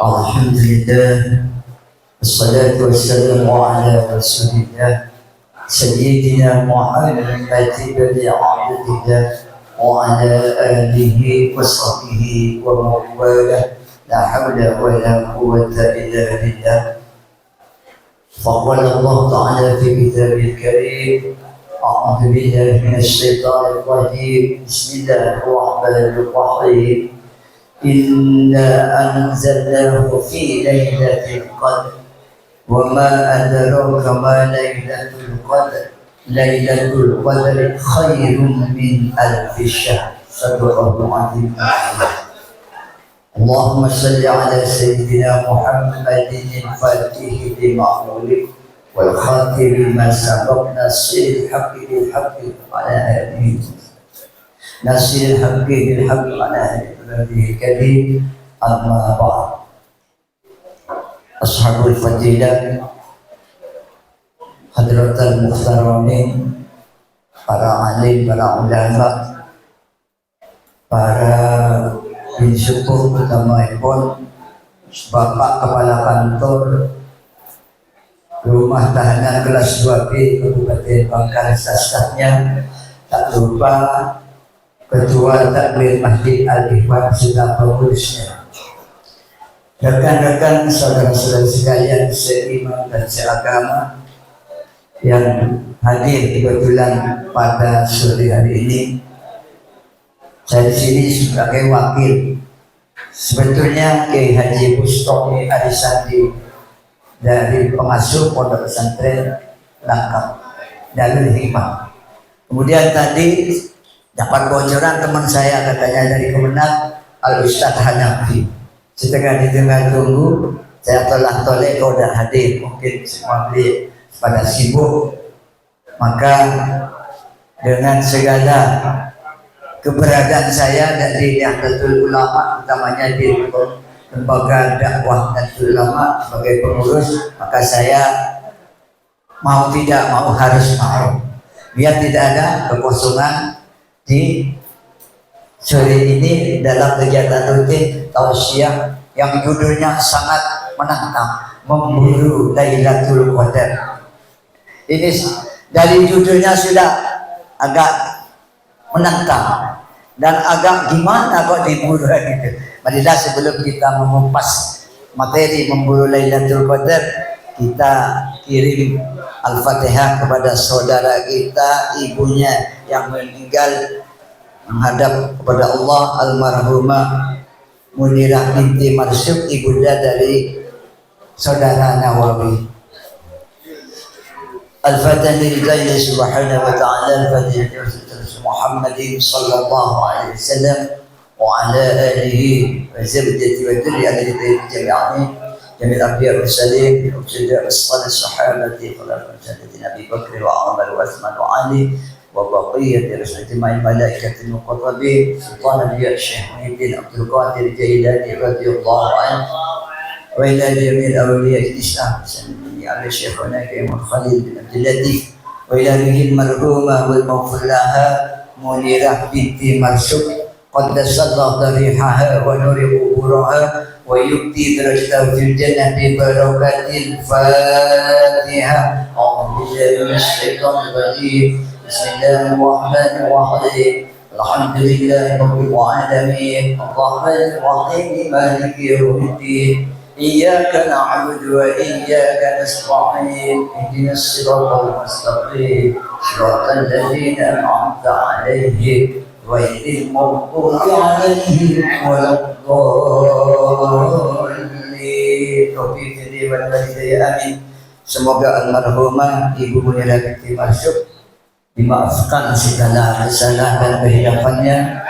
الحمد لله والصلاة والسلام على رسول الله سيدنا محمد بن عبد الله وعلى آله وصحبه ومن والاه لا حول ولا قوة إلا بالله. فقال الله تعالى في كتابه الكريم: أعوذ بالله من الشيطان الرجيم، بسم الله الرحمن الرحيم. إنا أنزلناه في ليلة القدر وما أدراك ما ليلة القدر ليلة القدر خير من ألف شهر. صدق الله العظيم. اللهم صل على سيدنا محمد الفاتح لما أغلق والخاتم لما سبق ناصر الحق بالحق على آله ناصر الحق بالحق على آله الكريم. أما بعد. Ashabul Fadilah, Hadratul Muhtaramin, para alim, para ulama, para binsukuh utama Ipon, Bapak Kepala Kantor Rumah Tahanan Kelas 2B Kabupaten Bangkalan stafnya, tak lupa Ketua Takmir Masjid Al-Ikhwan sudah pengurusnya, rekan-rekan saudara-saudara sekalian seiman dan seagama yang hadir kebetulan pada sore hari ini. Saya di sini sebagai wakil. Sebetulnya Kiai Haji Mustomi Arisandi dari pengasuh Pondok Pesantren Langkap Darul Hikmah. Kemudian tadi dapat bocoran teman saya, katanya dari Kemenang, Al-Ustadz Hanafi. Setengah di tengah tunggu, saya telah tolek kau dah hadir. Mungkin semua beli pada sibuk, maka dengan segala keberadaan saya dari Nahdlatul Ulama, utamanya di lembaga dakwah Nahdlatul Ulama sebagai pengurus, maka saya mau tidak mau harus mau, biar tidak ada kekosongan di sore ini dalam kegiatan rutin tausiah yang judulnya sangat menantang, memburu Lailatul Qadar. Ini dari judulnya sudah agak menantang dan agak gimana kok diburu gitu. Marilah sebelum kita mengupas materi memburu Lailatul Qadar, kita kirim Al-Fatihah kepada saudara kita, ibunya yang meninggal, menghadap kepada Allah, almarhumah Munirah binti Marsuk, ibunda dari saudara Nawawi. Al-Fatihah lillahi subhanahu wa ta'ala. Al-Fatihah Muhammadin sallallahu alaihi wasallam wa ala alihi wa zawjatihi wa dhurriyyatihi jami'an jami'al anbiya wal mursalin wa sallallahu sahabati wa Nabi Bakr wa Umar wa Utsman wa Ali وبقية رسل اجتماع الملائكة المقربين سلطان الأنبياء الشيخ محي الدين عبد القادر الجيلاني رضي الله عنه وإلى جميع الأولياء الإسلام سلمي على شيخنا كريم الخليل بن عبد اللطيف وإلى روح المرحومة والمغفور لها منيرة بنت مرزوق قدس الله ضريحها ونور قبورها ويبدي درجته في الجنة ببركة الفاتحة. أعوذ بالله من الشيطان الرجيم. بسم الله الرحمن الرحيم. الحمد لله رب العالمين الرحمن الرحيم مالك يوم الدين إياك نعبد وإياك نستعين اهدنا الصراط المستقيم صراط الذين أنعمت عليهم غير المغضوب عليهم ولا الضالين. Taufiq wal hidayah, amin. Semoga almarhumah Ibu Munirah binti Marsuk dimaafkan segala kesalahan dan kehilafannya,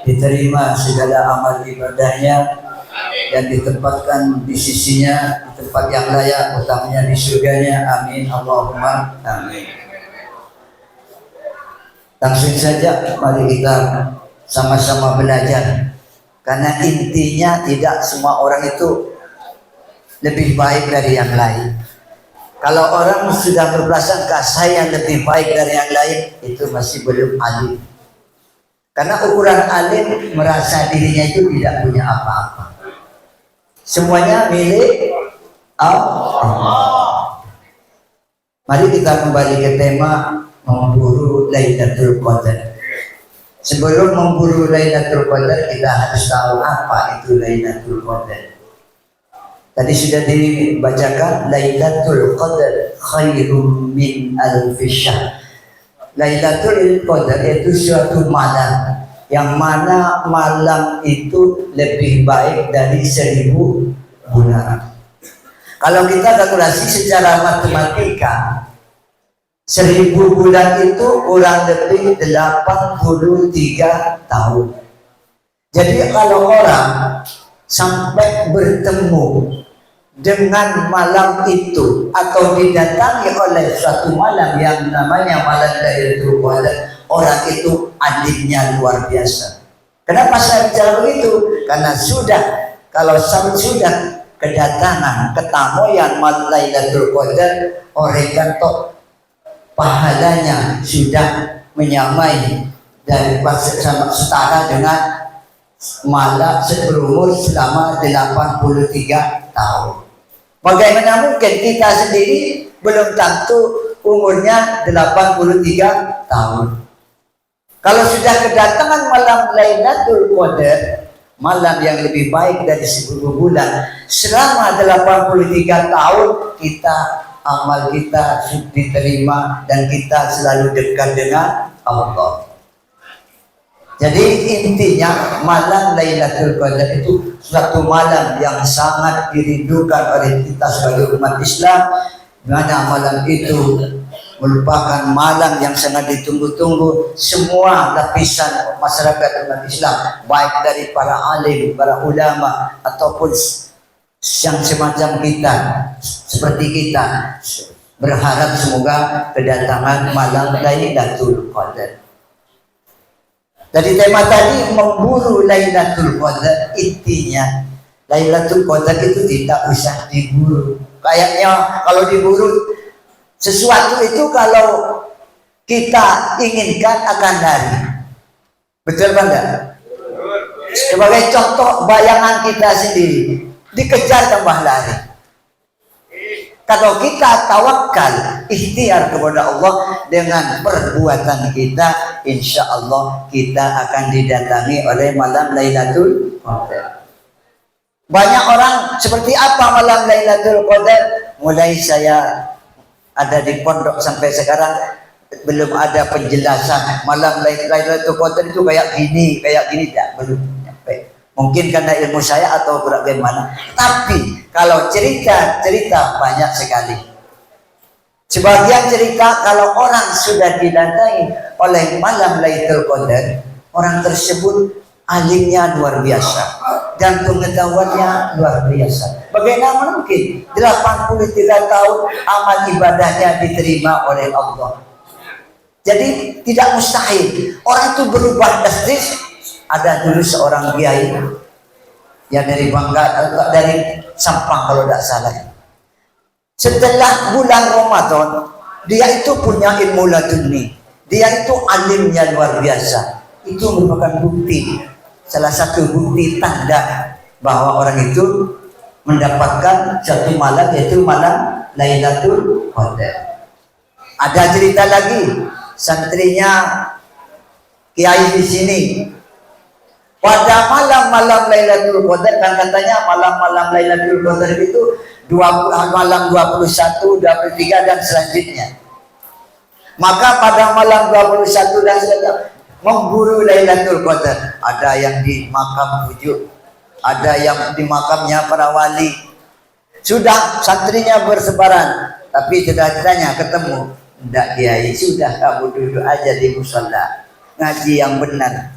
diterima segala amal ibadahnya, dan ditempatkan di sisinya di tempat yang layak, utamanya di surganya. Amin Allahumma amin. Langsung saja mari kita sama-sama belajar, karena intinya tidak semua orang itu lebih baik dari yang lain. Kalau orang sudah berprasangka saya lebih baik dari yang lain, itu masih belum alim. Karena ukuran alim merasa dirinya itu tidak punya apa-apa. Semuanya milik Allah. Mari kita kembali ke tema memburu Lailatul Qadar. Sebelum memburu Lailatul Qadar, kita harus tahu apa itu Lailatul Qadar. Tadi sudah dibacakan, Lailatul Qadar khairum min alfi syahr. Lailatul Qadar itu suatu malam yang mana malam itu lebih baik dari 1000 bulan. Kalau kita kalkulasi secara matematika, 1000 bulan itu kurang lebih 83 tahun. Jadi kalau orang sampai bertemu dengan malam itu atau didatangi oleh suatu malam yang namanya malam Lailatul Qadar, orang itu adilnya luar biasa. Kenapa saya bicara begitu? Karena kalau sudah kedatangan ketamuan malam Lailatul Qadar, orang kantor pahalanya sudah menyamai dan setara dengan malam berumur selama 83 tahun. Bagaimana mungkin kita sendiri belum tentu umurnya 83 tahun. Kalau sudah kedatangan malam Lailatul Qadar, malam yang lebih baik dari 10 bulan, selama 83 tahun amal kita diterima dan kita selalu dekat dengan Allah. Jadi intinya malam Lailatul Qadar itu suatu malam yang sangat dirindukan oleh kita sebagai umat Islam, mana malam itu merupakan malam yang sangat ditunggu-tunggu semua lapisan masyarakat umat Islam, baik dari para alim, para ulama ataupun yang semacam kita, seperti kita, berharap semoga kedatangan malam Lailatul Qadar. Dari tema tadi memburu Lailatul Qadar, intinya Lailatul Qadar itu tidak usah diburu. Kayaknya kalau diburu sesuatu itu, kalau kita inginkan akan lari. Betul enggak? Sebagai contoh bayangan kita sendiri, dikejar tambah lari. Kalau kita tawakal, ikhtiar kepada Allah dengan perbuatan kita, insya Allah kita akan didatangi oleh malam Lailatul Qadar. Banyak orang seperti apa malam Lailatul Qadar? Mulai saya ada di pondok sampai sekarang belum ada penjelasan malam Lailatul Qadar itu kayak gini, belum sampai. Mungkin karena ilmu saya atau bagaimana. Tapi kalau cerita banyak sekali. Sebagian cerita kalau orang sudah didatangi oleh malam Lailatul Qadar, orang tersebut alimnya luar biasa dan pengetahuannya luar biasa. Bagaimana mungkin 83 tahun amal ibadahnya diterima oleh Allah? Jadi tidak mustahil. Orang itu berubah drastis. Ada dulu seorang kiai yang dari dari Sampang kalau tidak salah. Setelah bulan Ramadan, dia itu punya ilmu laduni. Dia itu alimnya luar biasa. Itu merupakan bukti, salah satu bukti tanda bahwa orang itu mendapatkan satu malam, yaitu malam Lailatul Qadar. Ada cerita lagi, santrinya kiai di sini. Pada malam-malam Lailatul Qadar, kan katanya malam-malam Lailatul Qadar itu malam 21, 23 dan selanjutnya. Maka pada malam 21 dan selanjutnya memburu Lailatul Qadar. Ada yang di makam Bujuk, ada yang di makamnya para wali. Sudah santrinya bersebaran, tapi cita-citanya ketemu. Tidak kiai, sudah kamu duduk aja di musala, ngaji yang benar,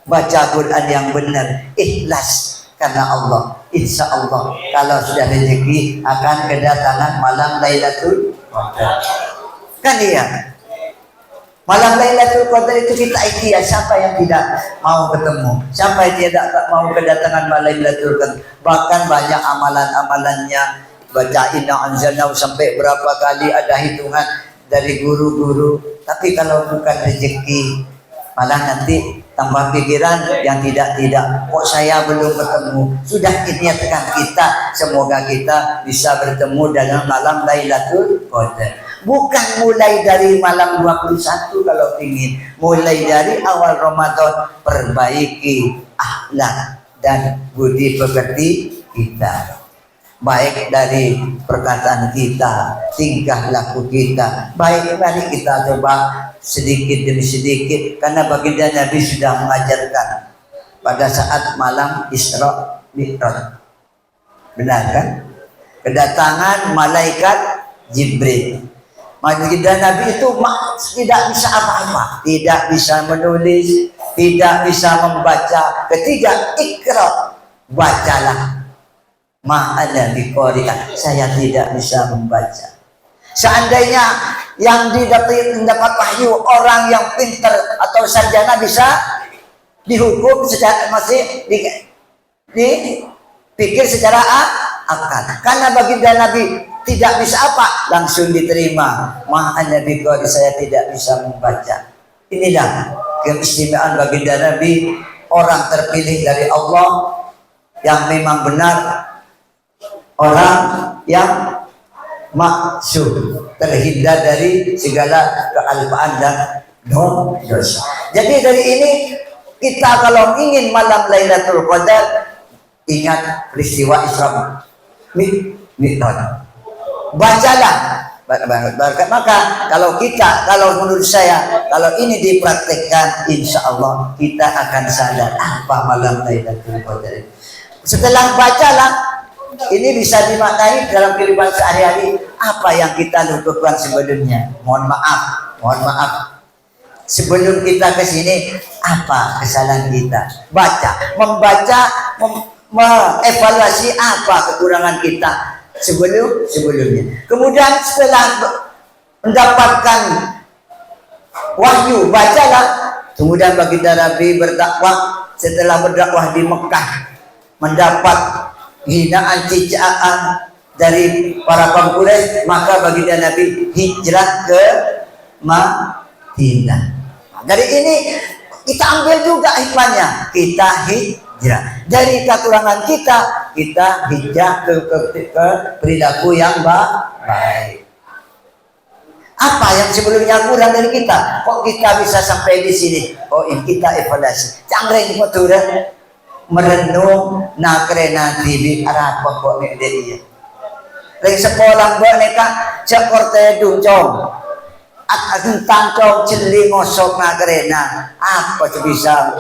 baca Quran yang benar, ikhlas karena Allah. Insya Allah kalau sudah rezeki akan kedatangan malam Lailatul Qadar. Kan iya, malam Lailatul Qadar itu kita ikhtiar. Siapa yang tidak mau ketemu? Siapa yang tidak mau kedatangan malam Lailatul Qadar? Bahkan banyak amalan-amalannya, baca Inna Anzalnahu sampai berapa kali, ada hitungan dari guru-guru. Tapi kalau bukan rezeki, malah nanti tambah pikiran yang tidak-tidak. Kok saya belum bertemu? Sudah niatkan kita, semoga kita bisa bertemu dalam malam Lailatul Qadar. Bukan mulai dari malam 21 kalau ingin, mulai dari awal Ramadan. Perbaiki akhlak dan budi pekerti kita, baik dari perkataan kita, tingkah laku kita. Baik, mari kita coba sedikit demi sedikit, karena baginda Nabi sudah mengajarkan pada saat malam Isra Mi'raj, benar kan? Kedatangan malaikat Jibril. Baginda Nabi itu tidak bisa apa-apa, tidak bisa menulis, tidak bisa membaca. Ketiga, ikra, bacalah. Ma'ana biqari'ah, saya tidak bisa membaca. Seandainya yang mendapat wahyu orang yang pintar atau sarjana bisa dihukum secara masih dipikir secara akal. Karena baginda Nabi tidak bisa apa, langsung diterima. Ma'ana biqari'ah, saya tidak bisa membaca. Inilah keistimewaan baginda Nabi, orang terpilih dari Allah yang memang benar, orang yang maksud, terhindar dari segala kealpaan dan dosa. Jadi dari ini kita kalau ingin malam Lailatul Qadar, ingat peristiwa Isra Mi'raj. Bacalah. Maka kalau menurut saya, kalau ini dipraktekkan, insya Allah kita akan sadar apa malam Lailatul Qadar. Setelah bacalah, ini bisa dimaknai dalam kehidupan sehari-hari. Apa yang kita lakukan sebelumnya? Mohon maaf. Sebelum kita ke sini, apa kesalahan kita? Membaca, mengevaluasi apa kekurangan kita sebelumnya. Kemudian setelah mendapatkan wahyu, bacalah. Kemudian baginda Nabi berdakwah. Setelah berdakwah di Mekah, mendapat hinaan, cicaan dari para kaum Quraisy, maka baginda Nabi hijrah ke Madinah. Dari ini kita ambil juga hikmahnya, kita hijrah dari kekurangan kita hijrah ke perilaku yang baik. Apa yang sebelumnya kurang dari kita, kok kita bisa sampai di sini? Oh, ini kita evaluasi. Canggih motor merenung nakrena TV arah pokok nek dia. Lagi sekolah buat neka cekorte duncong. Tentang cong celi ngosok nakrena. Apa bisa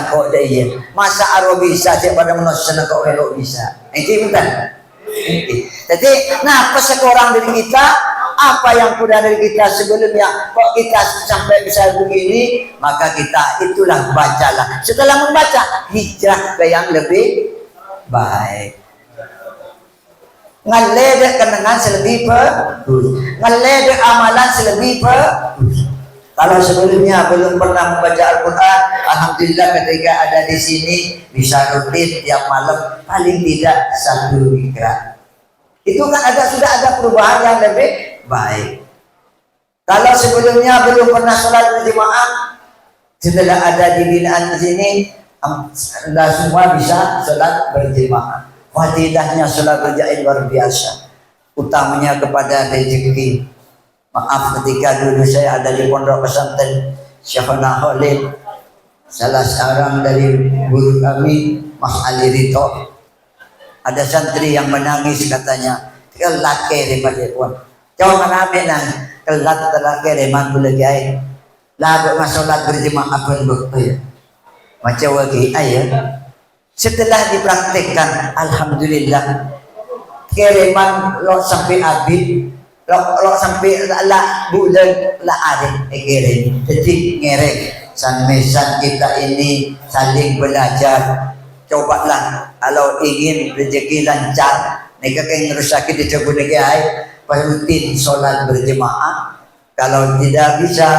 kok dia. Masa aro bisa siapa pada menosen kok elo bisa. Ini bukan. Jadi, nah seorang dari kita, apa yang kurang dari kita sebelumnya, kok kita sampai bisa begini, maka kita itulah bacalah. Setelah membaca, hijrah ke yang lebih baik. Ngeledek kenangan selebih ngeledek amalan selebih Kalau sebelumnya belum pernah membaca Al-Quran, alhamdulillah ketika ada di sini bisa rutin tiap malam paling tidak 1 ikra. Itu kan sudah ada perubahan yang lebih baik. Kalau sebelumnya belum pernah sholat berjemaah, setelah ada di binaan di sini, Anda semua bisa sholat berjemaah. Fadilahnya sholat berjamaah luar biasa. Utamanya kepada rezeki. Maaf ketika dulu saya ada di pondok pesantren Syekhona Khalid, salah seorang dari guru kami Mas Ali Rito, ada santri yang menangis katanya, kelat daripada puan. Coba mana nang kelat terakhir emang boleh gay. Lagu masalah berjemaah pun betul. Macam wagi ayat. Setelah dipraktekkan, alhamdulillah, kereman lo sampai abid. Lo sampai lah bulan lah ada keren. Jadi ngerek sanmesan kita ini saling belajar. Cobalah kalau ingin rezeki lancar, neka keng rusaki dicoba negai, rutin sholat berjemaah. Kalau tidak bisa,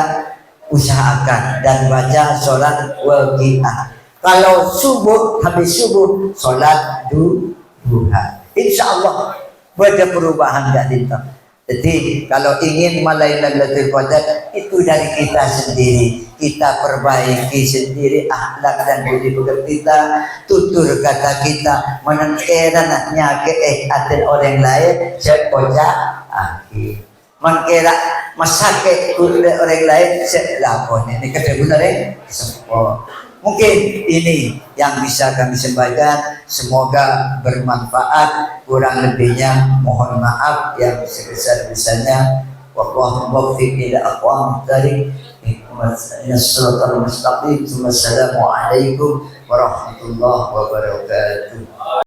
usahakan dan baca sholat waqiah. Kalau subuh, habis subuh sholat duha. Insya Allah ada perubahan gak dinta. Jadi kalau ingin Lailatul Qadar itu dari kita sendiri. Kita perbaiki sendiri akhlak dan budi pekerti kita, tutur kata kita, menengkeran nyake aten orang lain sepocah akhir. Mengkira masake kulit orang lain selapon ini kebenaran semua. Mungkin ini yang bisa kami sampaikan, semoga bermanfaat. Kurang lebihnya mohon maaf yang sebesar-besarnya. Wallahu muwaffiq ila aqwamit thariq. Assalamualaikum warahmatullahi wabarakatuh.